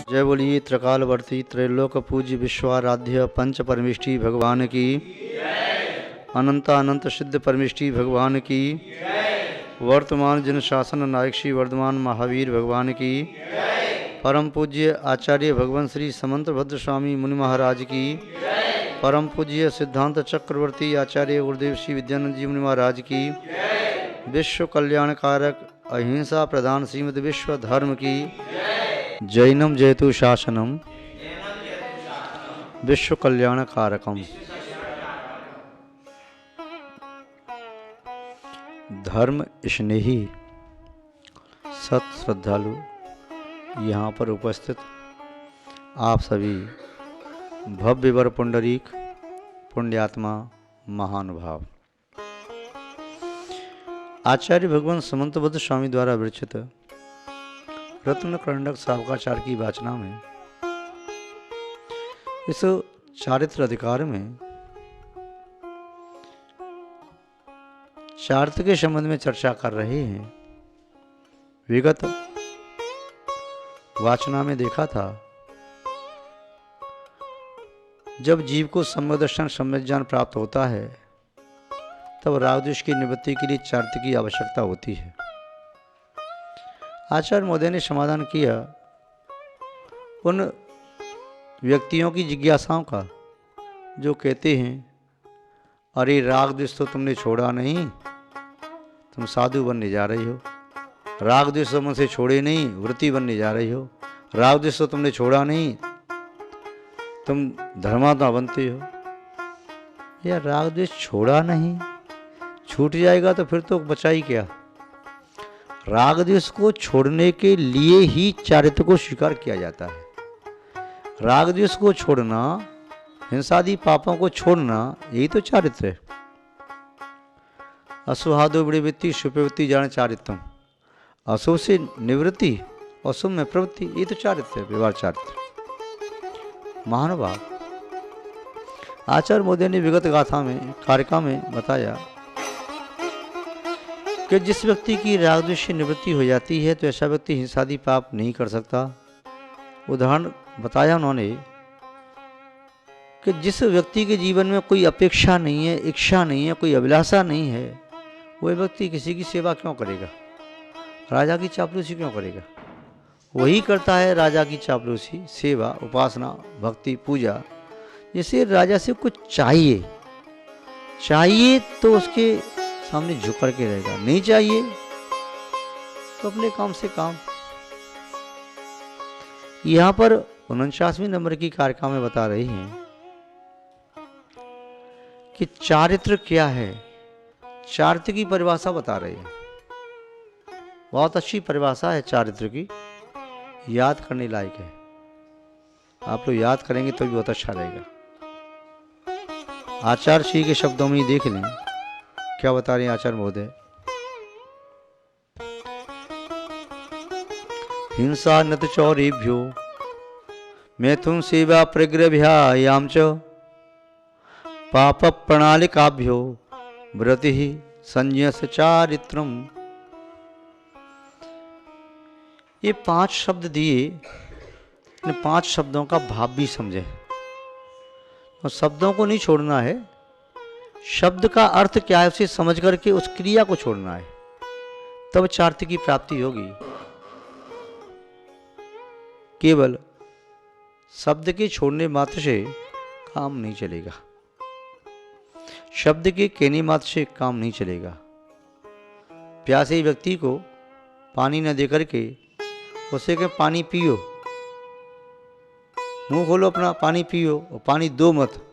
जय बोलिए त्रिकालवर्ती त्रैलोक पूज्य विश्वाराध्य पंच परमिष्टि भगवान की, अनंत अनंत सिद्ध परमिष्टि भगवान की, वर्तमान जन शासन नायक श्री वर्धमान महावीर भगवान की, परम पूज्य आचार्य भगवान श्री समंतभद्र स्वामी मुनि महाराज की, परम पूज्य सिद्धांत चक्रवर्ती आचार्य गुरुदेव श्री विद्यानंद जी मुनि महाराज की, विश्व कल्याणकारक अहिंसा प्रधान श्रीमद विश्व धर्म की, जैनम जयतु शासनम विश्व कल्याणकारकम। धर्म स्नेही सत श्रद्धालु यहाँ पर उपस्थित आप सभी भव्य वर पुंडरीक पुण्यात्मा महानुभाव, आचार्य भगवान समंतभद्र स्वामी द्वारा विरचित रत्न करंडक श्रावकाचार की वाचना में इस चारित्र अधिकार में चारित्र के संबंध में चर्चा कर रहे हैं। विगत वाचना में देखा था, जब जीव को सम्यक दर्शन सम्यक ज्ञान प्राप्त होता है तब राग द्वेष की निवृत्ति के लिए चारित्र की आवश्यकता होती है। आचार्य महोदय ने समाधान किया उन व्यक्तियों की जिज्ञासाओं का जो कहते हैं अरे राग द्वेष तो तुमने छोड़ा नहीं, तुम साधु बनने जा रही हो। राग द्वेष तो मुझसे छोड़े नहीं, वृत्ति बनने जा रही हो। राग द्वेष तो तुमने छोड़ा नहीं, तुम धर्मात्मा बनते हो। या राग द्वेष छोड़ा नहीं, छूट जाएगा तो फिर तो बचा ही क्या। राग द्वेष को छोड़ने के लिए ही चारित्र को स्वीकार किया जाता है। राग द्वेष को छोड़ना, हिंसादि पापों को छोड़ना, यही तो चारित्र है। असुहादो विवृत्ति शुभवृत्ति जान चारित्रम, अशुभ से निवृत्ति और शुभ में प्रवृत्ति, ये तो चारित्र है, व्यवहार चारित्र। महानुभाव, आचार्य महोदय ने विगत गाथा में कारिका में बताया कि जिस व्यक्ति की राग द्वेष की निवृत्ति हो जाती है तो ऐसा व्यक्ति हिंसादि पाप नहीं कर सकता। उदाहरण बताया उन्होंने कि जिस व्यक्ति के जीवन में कोई अपेक्षा नहीं है, इच्छा नहीं है, कोई अभिलाषा नहीं है, वह व्यक्ति किसी की सेवा क्यों करेगा, राजा की चापलूसी क्यों करेगा। वही करता है राजा की चापलूसी, सेवा, उपासना, भक्ति, पूजा। जैसे राजा से कुछ चाहिए तो उसके सामने झुक करके रहेगा, नहीं चाहिए तो अपने काम से काम। यहां पर 49वें नंबर की कारिका में बता रही हैं कि चारित्र क्या है। चारित्र की परिभाषा बता रहे हैं, बहुत अच्छी परिभाषा है चारित्र की, याद करने लायक है। आप लोग याद करेंगे तो भी बहुत अच्छा रहेगा। आचार्य श्री के शब्दों में ही देख लें क्या बता रहे हैं आचार्य महोदय। हिंसा नत चौरेभ्यो मैथुन सेवा प्रग्रभ्यायाम च पाप प्रणालिकाभ्यो व्रति संन्यास चारित्रम। ये 5 शब्द दिए, इन 5 शब्दों का भाव भी समझे। और शब्दों को नहीं छोड़ना है, शब्द का अर्थ क्या है उसे समझ करके उस क्रिया को छोड़ना है, तब चारित्र की प्राप्ति होगी। केवल शब्द के छोड़ने मात्र से काम नहीं चलेगा, शब्द के कहने मात्र से काम नहीं चलेगा। प्यासे व्यक्ति को पानी न दे करके उसे कहे पानी पियो, मुंह खोलो अपना, पानी पियो, और पानी दो मत,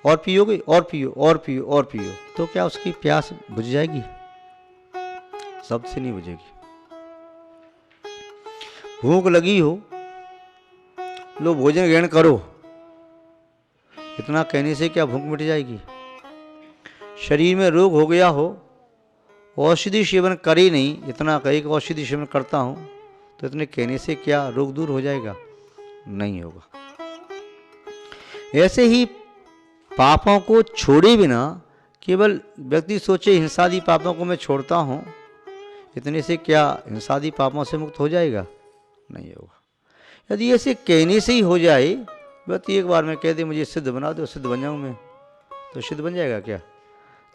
और पियोगे और पियो और पियो और पियो, तो क्या उसकी प्यास बुझ जाएगी? शब्द से नहीं बुझेगी। भूख लगी हो, लो भोजन ग्रहण करो, इतना कहने से क्या भूख मिट जाएगी? शरीर में रोग हो गया हो, औषधि सेवन करे नहीं, इतना कहे कि औषधि सेवन करता हूं, तो इतने कहने से क्या रोग दूर हो जाएगा? नहीं होगा। ऐसे ही पापों को छोड़े बिना केवल व्यक्ति सोचे हिंसादि पापों को मैं छोड़ता हूं, इतने से क्या हिंसादि पापों से मुक्त हो जाएगा? नहीं होगा। यदि ऐसे कहने से ही हो जाए, बस एक बार में कह दे मुझे सिद्ध बना दो, सिद्ध बन जाऊँ मैं, तो सिद्ध बन जाएगा क्या?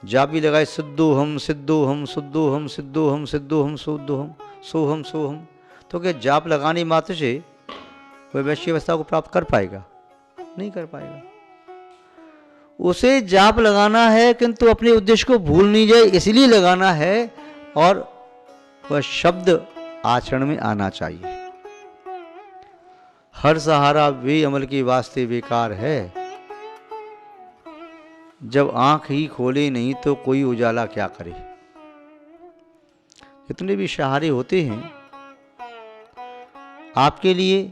जाप भी लगाए सिद्धो हम सिद्धो हम सिद्धो हम सिद्धो हम सिद्धो हम शुद्धो हम सोहम सोहम, तो क्या जाप लगाने मात्र से वह वैश्य अवस्था को प्राप्त कर पाएगा? नहीं कर पाएगा। उसे जाप लगाना है किंतु अपने उद्देश्य को भूल नहीं जाए इसलिए लगाना है, और वह शब्द आचरण में आना चाहिए। हर सहारा भी अमल के वास्ते बेकार है, जब आंख ही खोले नहीं तो कोई उजाला क्या करे। जितने भी सहारे होते हैं आपके लिए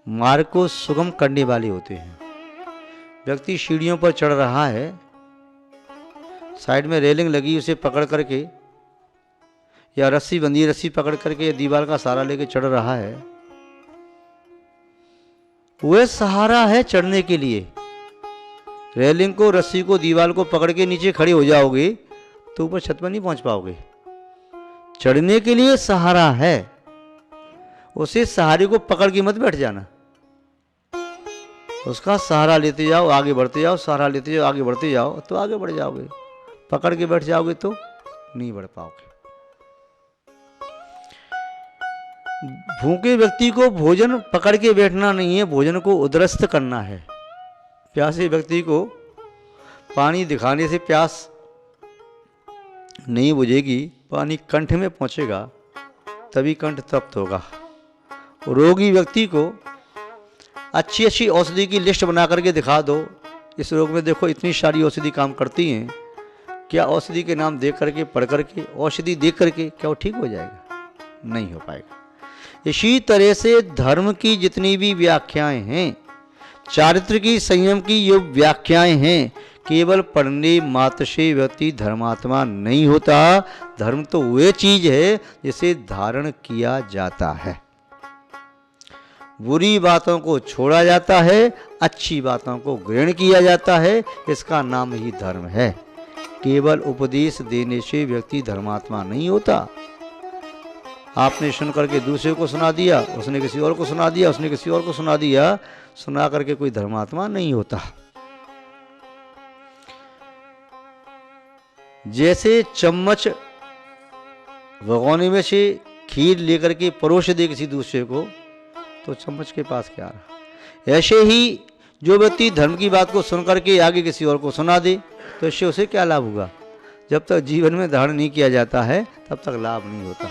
मार्ग को सुगम करने वाले होते हैं। व्यक्ति सीढ़ियों पर चढ़ रहा है, साइड में रेलिंग लगी उसे पकड़ करके, या रस्सी बंधी रस्सी पकड़ करके दीवार का सहारा लेके चढ़ रहा है, वह सहारा है चढ़ने के लिए। रेलिंग को, रस्सी को, दीवार को पकड़ के नीचे खड़े हो जाओगे तो ऊपर छत पर नहीं पहुंच पाओगे। चढ़ने के लिए सहारा है, उसे सहारे को पकड़ के मत बैठ जाना, उसका सहारा लेते जाओ, आगे बढ़ते जाओ, सहारा लेते जाओ, आगे बढ़ते जाओ, तो आगे बढ़ जाओगे। पकड़ के बैठ जाओगे तो नहीं बढ़ पाओगे। भूखे व्यक्ति को भोजन पकड़ के बैठना नहीं है, भोजन को उदरस्त करना है। प्यासे व्यक्ति को पानी दिखाने से प्यास नहीं बुझेगी, पानी कंठ में पहुंचेगा तभी कंठ तृप्त होगा। रोगी व्यक्ति को अच्छी अच्छी औषधि की लिस्ट बना करके दिखा दो, इस रोग में देखो इतनी सारी औषधि काम करती हैं, क्या औषधि के नाम देख करके, पढ़ करके, औषधि देख करके क्या वो ठीक हो जाएगा? नहीं हो पाएगा। इसी तरह से धर्म की जितनी भी व्याख्याएं हैं, चारित्र की, संयम की जो व्याख्याएं हैं, केवल पढ़ने मात्र से व्यक्ति धर्मात्मा नहीं होता। धर्म तो वह चीज है जिसे धारण किया जाता है। बुरी बातों को छोड़ा जाता है, अच्छी बातों को ग्रहण किया जाता है, इसका नाम ही धर्म है। केवल उपदेश देने से व्यक्ति धर्मात्मा नहीं होता। आपने सुन करके दूसरे को सुना दिया, उसने किसी और को सुना दिया, उसने किसी और को सुना दिया, सुना करके कोई धर्मात्मा नहीं होता। जैसे चम्मच भगोने में से खीर लेकर के परोस दे किसी दूसरे को, तो चम्मच के पास क्या रहा। ऐसे ही जो व्यक्ति धर्म की बात को सुन करके आगे किसी और को सुना दे, तो इससे उसे क्या लाभ होगा? जब तक जीवन में धारण नहीं किया जाता है तब तक लाभ नहीं होता।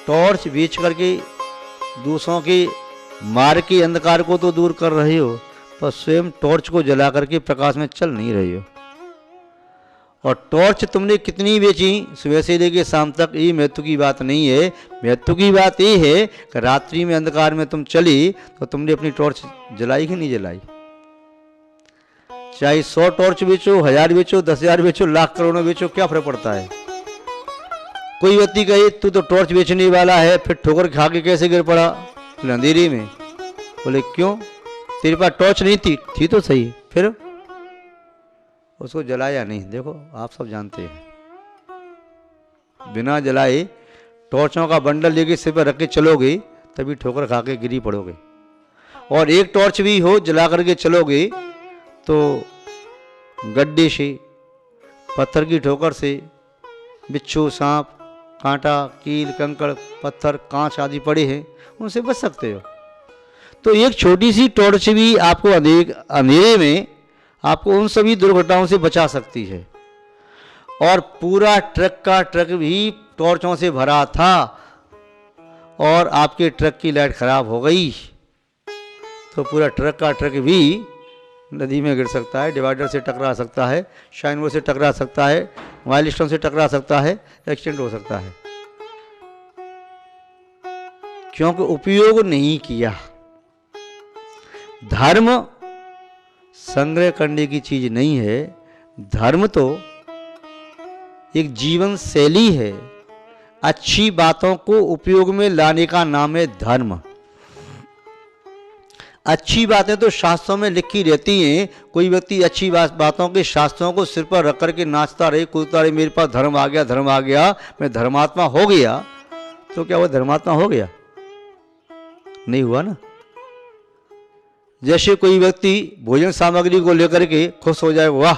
टॉर्च बेच करके दूसरों के मार्ग के अंधकार को तो दूर कर रहे हो, पर स्वयं टॉर्च को जला करके प्रकाश में चल नहीं रहे हो। और टॉर्च तुमने कितनी बेची सुबह से लेके शाम तक, ये महत्व की बात नहीं है। महत्व की बात ये है कि रात्रि में अंधकार में तुम चली तो तुमने अपनी टॉर्च जलाई कि नहीं जलाई। चाहे 100 टॉर्च बेचो, 1000 बेचो, 10,000 बेचो, लाख करोड़ों बेचो, क्या फर्क पड़ता है? कोई व्यक्ति कहे तू तो टॉर्च बेचने वाला है, फिर ठोकर खा के कैसे गिर पड़ा अंधेरे में? बोले क्यों? तेरे पास टॉर्च नहीं थी तो सही, फिर उसको जलाया नहीं। देखो आप सब जानते हैं, बिना जलाए टॉर्चों का बंडल लेके सिर पर रख के चलोगे तभी ठोकर खा के गिरी पड़ोगे। और एक टॉर्च भी हो जला करके चलोगे तो गड्ढे से, पत्थर की ठोकर से, बिच्छू, सांप, कांटा, कील, कंकड़, पत्थर, कांच आदि पड़े हैं, उनसे बच सकते हो। तो एक छोटी सी टॉर्च भी आपको अंधेरे में आपको उन सभी दुर्घटनाओं से बचा सकती है। और पूरा ट्रक का ट्रक भी टॉर्चों से भरा था और आपके ट्रक की लाइट खराब हो गई तो पूरा ट्रक का ट्रक भी नदी में गिर सकता है, डिवाइडर से टकरा सकता है, शाइन बोर्ड से टकरा सकता है, माइलस्टोन से टकरा सकता है, एक्सीडेंट हो सकता है, क्योंकि उपयोग नहीं किया। धर्म संग्रह करने की चीज नहीं है, धर्म तो एक जीवन शैली है। अच्छी बातों को उपयोग में लाने का नाम है धर्म। अच्छी बातें तो शास्त्रों में लिखी रहती हैं। कोई व्यक्ति अच्छी बातों के शास्त्रों को सिर पर रख करके नाचता रहे, कूदता रहे, मेरे पास धर्म आ गया, धर्म आ गया, मैं धर्मात्मा हो गया, तो क्या वो धर्मात्मा हो गया? नहीं हुआ ना। जैसे कोई व्यक्ति भोजन सामग्री को लेकर के खुश हो जाए, वाह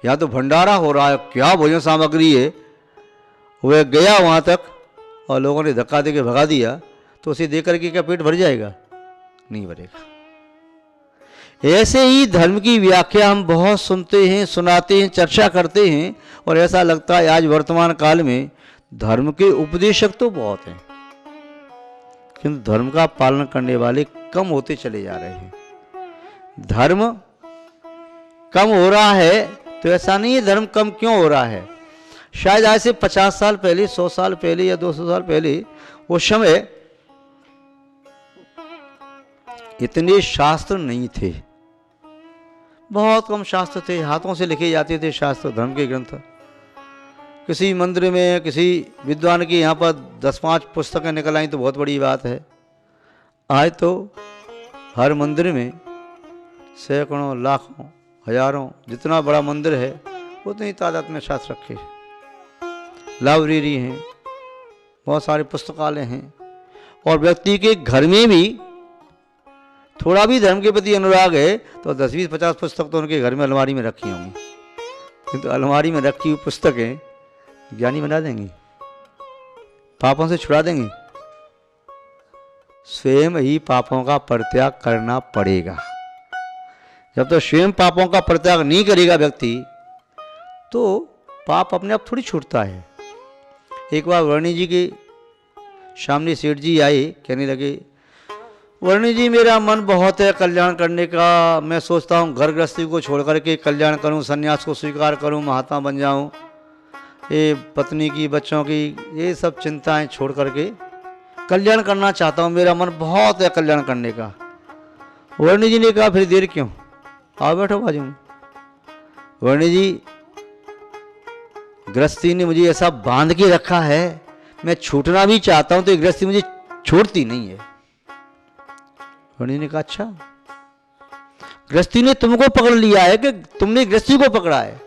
यहाँ तो भंडारा हो रहा है, क्या भोजन सामग्री है, वह गया वहाँ तक और लोगों ने धक्का दे के भगा दिया, तो उसे देख करके क्या पेट भर जाएगा? नहीं भरेगा। ऐसे ही धर्म की व्याख्या हम बहुत सुनते हैं, सुनाते हैं, चर्चा करते हैं, और ऐसा लगता है आज वर्तमान काल में धर्म के उपदेशक तो बहुत हैं, किंतु धर्म का पालन करने वाले कम होते चले जा रहे हैं। धर्म कम हो रहा है तो ऐसा नहीं है धर्म कम क्यों हो रहा है। शायद आज से 50 साल पहले, 100 साल पहले या 200 साल पहले उस समय इतने शास्त्र नहीं थे, बहुत कम शास्त्र थे, हाथों से लिखे जाते थे शास्त्र, धर्म के ग्रंथ। किसी मंदिर में किसी विद्वान की यहाँ पर 10-5 पुस्तकें निकल आई तो बहुत बड़ी बात है। आज तो हर मंदिर में सैकड़ों, लाखों, हजारों, जितना बड़ा मंदिर है उतनी तादाद में शास्त्र रखे, लाइब्रेरी हैं, बहुत सारे पुस्तकालय हैं, और व्यक्ति के घर में भी थोड़ा भी धर्म के प्रति अनुराग है तो 10-20-50 पुस्तक तो उनके घर में अलमारी में रखी होंगी, किंतु अलमारी में रखी हुई पुस्तकें ज्ञानी बना देंगी, पापों से छुड़ा देंगी। स्वयं ही पापों का परित्याग करना पड़ेगा। जब तो स्वयं पापों का परित्याग नहीं करेगा व्यक्ति, तो पाप अपने आप थोड़ी छूटता है। एक बार वर्णी जी के सामने सेठ जी आए, कहने लगे, वर्णी जी मेरा मन बहुत है कल्याण करने का, मैं सोचता हूँ घर गृहस्थी को छोड़ करके कल्याण करूँ, संन्यास को स्वीकार करूँ, महात्मा बन जाऊँ, ये पत्नी की, बच्चों की, ये सब चिंताएं छोड़ करके कल्याण करना चाहता हूँ, मेरा मन बहुत है कल्याण करने का। वर्णी जी ने कहा, फिर देर क्यों, आओ बैठो बाजू में। वर्णी जी, गृहस्थी ने मुझे ऐसा बांध के रखा है, मैं छूटना भी चाहता हूं तो गृहस्थी मुझे छोड़ती नहीं है। वर्णी ने कहा, अच्छा, गृहस्थी ने तुमको पकड़ लिया है कि तुमने गृहस्थी को पकड़ा है?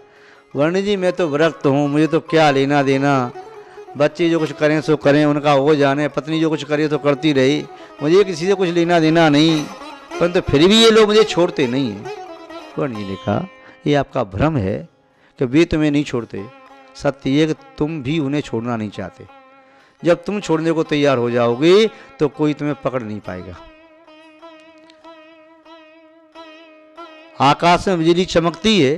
वर्णी जी, मैं तो विरक्त हूं, मुझे तो क्या लेना देना, बच्चे जो कुछ करें सो करें, उनका वो जाने, पत्नी जो कुछ करे तो करती रही, मुझे किसी से कुछ लेना देना नहीं, परंतु फिर भी ये लोग मुझे छोड़ते नहीं हैं। वर्णी जी ने कहा, ये आपका भ्रम है कि वे तुम्हें नहीं छोड़ते, सत्य ये कि तुम भी उन्हें छोड़ना नहीं चाहते। जब तुम छोड़ने को तैयार हो जाओगे तो कोई तुम्हें पकड़ नहीं पाएगा। आकाश में बिजली चमकती है,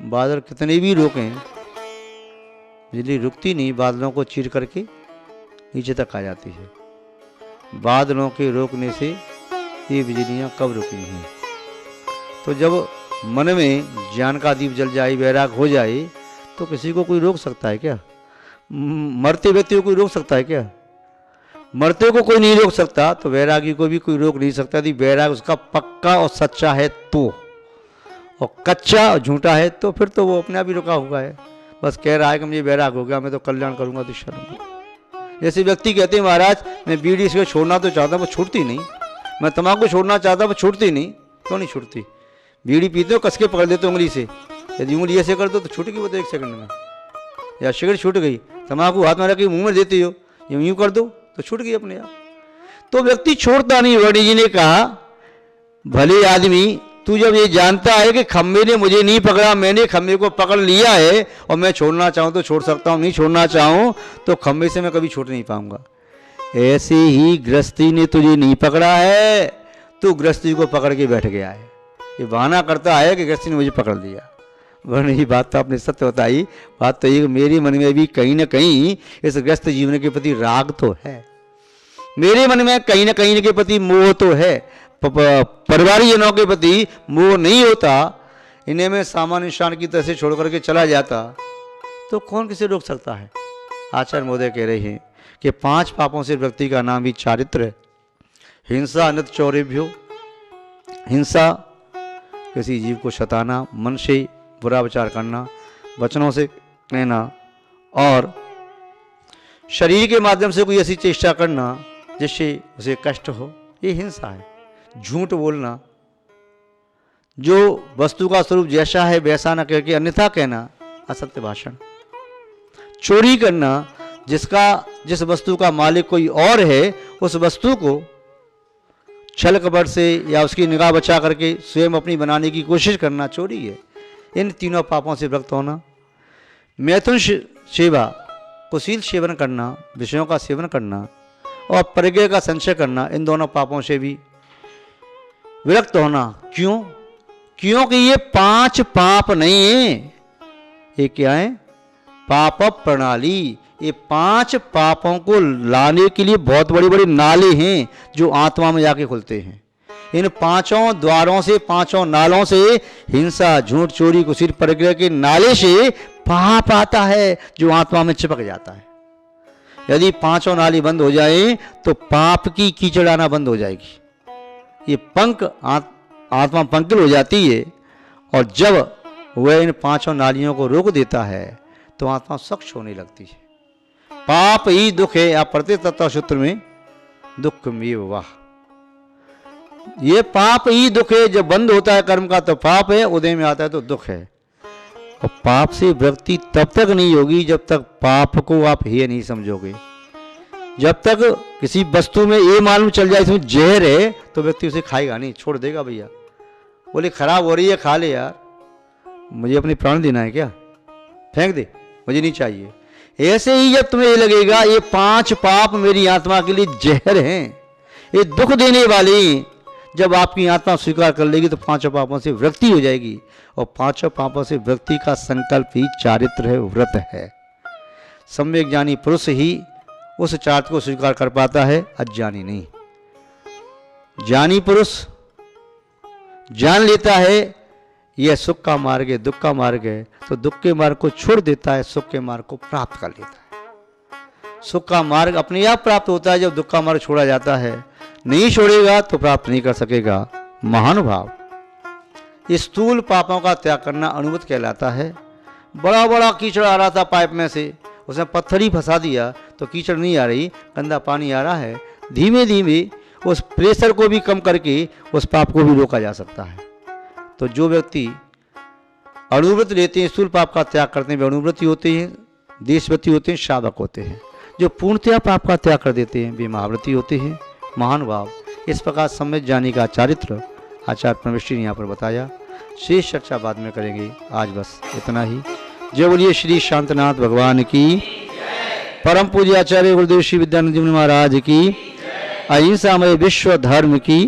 बादल कितने भी रोकें, बिजली रुकती नहीं, बादलों को चीर करके नीचे तक आ जाती है। बादलों के रोकने से ये बिजलियां कब रुकी हैं? तो जब मन में ज्ञान का दीप जल जाए, वैराग हो जाए, तो किसी को कोई रोक सकता है क्या? मरते व्यक्ति को कोई रोक सकता है क्या? मरते को कोई नहीं रोक सकता, तो वैरागी को भी कोई रोक नहीं सकता। यदि वैराग उसका पक्का और सच्चा है तो, और कच्चा और झूठा है तो फिर तो वो अपने आप ही रुका हुआ है, बस कह रहा है कि मुझे वैराग हो गया, मैं तो कल्याण करूंगा, दिशा लूंगा। जैसे व्यक्ति कहते हैं, महाराज मैं बीड़ी से छोड़ना तो चाहता हूँ, वो छूटती नहीं, मैं तम्बाकू छोड़ना चाहता हूँ, वो छूटती नहीं। क्यों नहीं छूटती? बीड़ी पीते हो, कस के पकड़ देते हो उंगली से, यदि उंगली ऐसे कर दो तो छूट गई वो तो 1 सेकंड में, या सिगरेट छूट गई, तम्बाकू हाथ में रख के मुंह में देती हो, यूं कर दो तो छूट गई अपने आप। तो व्यक्ति छोड़ता नहीं। वर्णी जी ने कहा, भले आदमी, तू जब ये जानता है कि खम्भे ने मुझे नहीं पकड़ा, मैंने खम्भे को पकड़ लिया है, और मैं छोड़ना चाहूँ तो छोड़ सकता हूँ, नहीं छोड़ना चाहूँ तो खम्भे से मैं कभी छूट नहीं पाऊंगा। ऐसे ही गृहस्थी ने तुझे नहीं पकड़ा है, तू गृहस्थी को पकड़ के बैठ गया है। ये बहाना करता है कि गृहस्थी ने मुझे पकड़ लिया। वरना ये बात तो आपने सत्य बताई। बात तो ये, मेरे मन में भी कहीं ना कहीं इस गृहस्थ जीवन के प्रति राग तो है, मेरे मन में कहीं ना कहीं के प्रति मोह तो है, परिवारी जनों के प्रति मोह नहीं होता, इन्हें मैं सामान्य इंसान की तरह से छोड़ करके चला जाता तो कौन किसे रोक सकता है। आचार्य महोदय कह रहे हैं कि 5 पापों से व्यक्ति का नाम भी चारित्र है। हिंसा अनंत चौरेभ्यो, हिंसा किसी जीव को सताना, मन से बुरा विचार करना, वचनों से कहना, और शरीर के माध्यम से कोई ऐसी चेष्टा करना जिससे उसे कष्ट हो, ये हिंसा है। झूठ बोलना, जो वस्तु का स्वरूप जैसा है वैसा न करके अन्यथा कहना, असत्य भाषण। चोरी करना, जिस वस्तु का मालिक कोई और है उस वस्तु को छल कपट से या उसकी निगाह बचा करके स्वयं अपनी बनाने की कोशिश करना चोरी है। इन तीनों पापों से विरक्त होना। मैथुन सेवा, कुशील सेवन करना, विषयों का सेवन करना और प्रज्ञा का संचय करना, इन दोनों पापों से भी विरक्त होना। क्यों? क्योंकि ये 5 पाप नहीं है। ये क्या है? पाप प्रणाली। ये 5 पापों को लाने के लिए बहुत बड़ी बड़ी नाले हैं जो आत्मा में जाके खुलते हैं। इन 5 द्वारों से, 5 नालों से, हिंसा, झूठ, चोरी, कुशील, प्रज्ञा के नाले से पाप आता है जो आत्मा में चिपक जाता है। यदि 5 नाली बंद हो जाए तो पाप की कीचड़ आना बंद हो जाएगी। ये पंख आत्मा पंकिल हो जाती है और जब वह इन 5 नालियों को रोक देता है तो आत्मा स्वच्छ होने लगती है। पाप ही दुख है। आप पढ़ते तत्व सूत्र में, दुख में वाह, ये पाप ही दुख है। जब बंद होता है कर्म का तो पाप है, उदय में आता है तो दुख है। और पाप से वृत्ति तब तक नहीं होगी जब तक पाप को आप हे नहीं समझोगे। जब तक किसी वस्तु में ये मालूम चल जाए इसमें जहर है तो व्यक्ति उसे खाएगा नहीं, छोड़ देगा। भैया बोले खराब हो रही है, खा ले यार, मुझे अपने प्राण देना है क्या, फेंक दे, मुझे नहीं चाहिए। ऐसे ही जब तुम्हें ये लगेगा ये 5 पाप मेरी आत्मा के लिए जहर हैं, ये दुख देने वाले, जब आपकी आत्मा स्वीकार कर लेगी तो 5 पापों से वृत्ति हो जाएगी। और 5 पापों से व्यक्ति का संकल्प ही चारित्र है, व्रत है। सम्यक ज्ञानी पुरुष ही उस चारित्र को स्वीकार कर पाता है, अज्ञानी नहीं। ज्ञानी पुरुष जान लेता है यह सुख का मार्ग है, दुख का मार्ग है, तो दुख के मार्ग को छोड़ देता है, सुख के मार्ग को प्राप्त कर लेता है। सुख का मार्ग अपने आप प्राप्त होता है जब दुख का मार्ग छोड़ा जाता है। नहीं छोड़ेगा तो प्राप्त नहीं कर सकेगा। महानुभाव, स्थूल पापों का त्याग करना अनुमत कहलाता है। बड़ा बड़ा कीचड़ आ रहा था पाइप में से, उसने पत्थर ही फंसा दिया तो कीचड़ नहीं आ रही, गंदा पानी आ रहा है। धीमे धीमे उस प्रेशर को भी कम करके उस पाप को भी रोका जा सकता है। तो जो व्यक्ति अणुव्रत लेते हैं, स्थूल पाप का त्याग करते हैं, वे अणुव्रती होते हैं, देशव्रती होते हैं, श्रावक होते हैं। जो पूर्णतया पाप का त्याग कर देते हैं वे महाव्रती होते हैं। महानुभाव, इस प्रकार सम्यक ज्ञानी का चारित्र आचार्य परमेश्वर ने यहाँ पर बताया। शेष चर्चा बाद में करेंगे, आज बस इतना ही। जय बोलिए श्री शांतनाथ भगवान की, परम पूज्य आचार्य गुरुदेव श्री विद्यानंद जी महाराज की, अहिंसामय विश्व धर्म की।